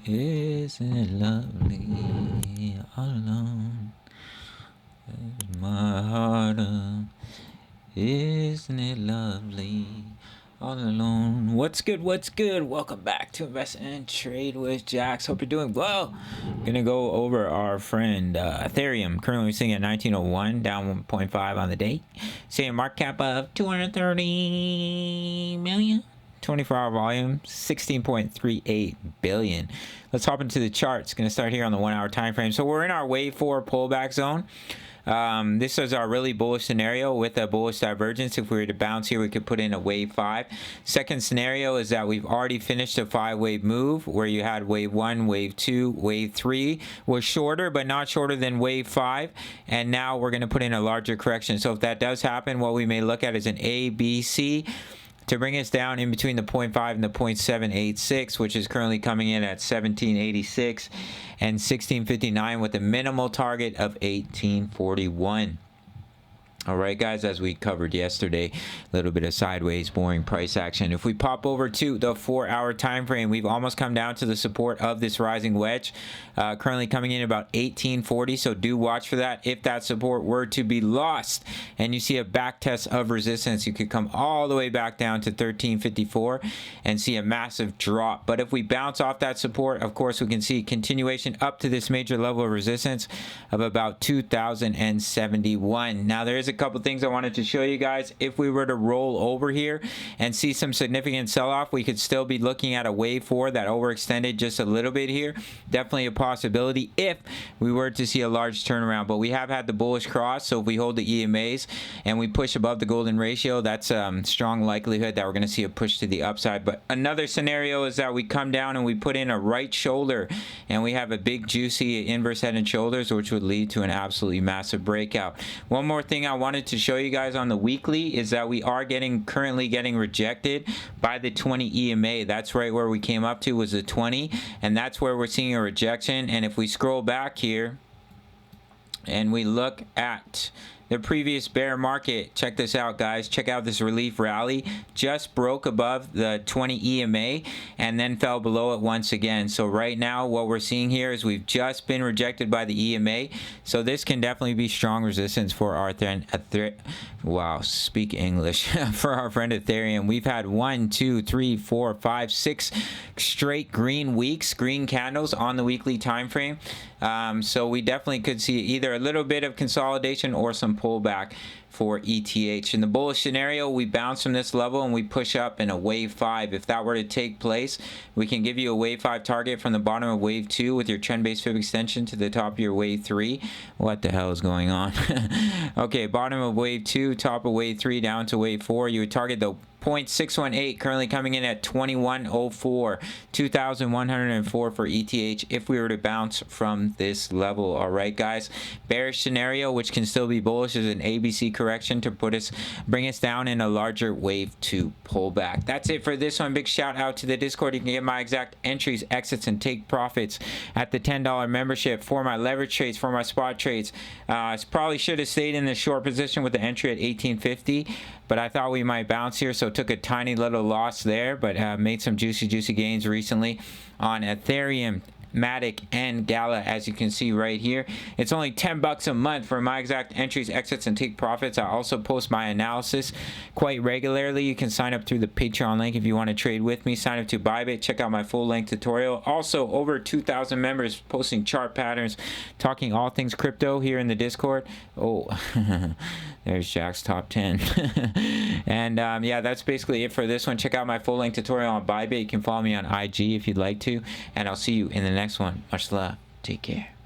Isn't it lovely all alone? There's my heart up. Isn't it lovely all alone? What's good? What's good? Welcome back to Invest and Trade with Jax. Hope you're doing well. Gonna go over our friend Ethereum. Currently sitting at 1901, down 1.5 on the day. Seeing a market cap of 230 million. 24-hour volume 16.38 billion. Let's hop into the charts. Going to start here on the 1 hour time frame. So we're in our wave 4 pullback zone. This is our really bullish scenario with a bullish divergence. If we were to bounce here, we could put in a wave 5. Second scenario is that we've already finished a 5-wave move where you had wave 1, wave 2, wave 3 was shorter, but not shorter than wave 5. And now we're going to put in a larger correction. So if that does happen, what we may look at is an A, B, C to bring us down in between the 0.5 and the 0.786, which is currently coming in at 1786 and 1659 with a minimal target of 1841. All right, guys, as we covered yesterday, a little bit of sideways, boring price action. If we pop over to the 4 hour time frame, we've almost come down to the support of this rising wedge, currently coming in about 1840. So do watch for that. If that support were to be lost and you see a back test of resistance, you could come all the way back down to 1354 and see a massive drop. But if we bounce off that support, of course, we can see continuation up to this major level of resistance of about 2071. Now, there is a couple things I wanted to show you guys. If we were to roll over here and see some significant sell-off, we could still be looking at a wave 4 that overextended just a little bit here. Definitely a possibility if we were to see a large turnaround, but we have had the bullish cross. So if we hold the EMAs and we push above the golden ratio, that's a strong likelihood that we're going to see a push to the upside. But another scenario is that we come down and we put in a right shoulder and we have a big juicy inverse head and shoulders, which would lead to an absolutely massive breakout. One more thing I wanted to show you guys on the weekly is that we are currently getting rejected by the 20 EMA. That's right where we came up to was the 20, and that's where we're seeing a rejection. And if we scroll back here and we look at the previous bear market, check this out, guys. Check out this relief rally. Just broke above the 20 EMA and then fell below it once again. So right now what we're seeing here is we've just been rejected by the EMA. So this can definitely be strong resistance for our wow, speak English. For our friend Ethereum. We've had 1, 2, 3, 4, 5, 6 straight green weeks, green candles on the weekly time frame. So we definitely could see either a little bit of consolidation or some pullback for ETH. In the bullish scenario, we bounce from this level and we push up in a wave 5. If that were to take place, we can give you a wave 5 target from the bottom of wave 2 with your trend-based fib extension to the top of your wave 3. What the hell is going on? Okay, bottom of wave 2, top of wave 3, down to wave 4. You would target the 0.618, currently coming in at 2104, 2104 for ETH if we were to bounce from this level. All right, guys. Bearish scenario, which can still be bullish, is an ABC correction to bring us down in a larger wave 2 pullback. That's it for this one. Big shout out to the Discord. You can get my exact entries, exits, and take profits at the $10 membership for my leverage trades, for my spot trades. Probably should have stayed in the short position with the entry at 1850, but I thought we might bounce here, so took a tiny little loss there, but made some juicy gains recently on Ethereum, Matic, and Gala, as you can see right here. It's only $10 a month for my exact entries, exits, and take profits. I also post my analysis quite regularly. You can sign up through the Patreon link if you want to trade with me. Sign up to Bybit. Check out my full length tutorial. Also, over 2,000 members posting chart patterns, talking all things crypto here in the Discord. Oh, there's Jack's top 10. And yeah, that's basically it for this one. Check out my full length tutorial on Bybit. You can follow me on IG if you'd like to, and I'll see you in the next one. Much love. Take care.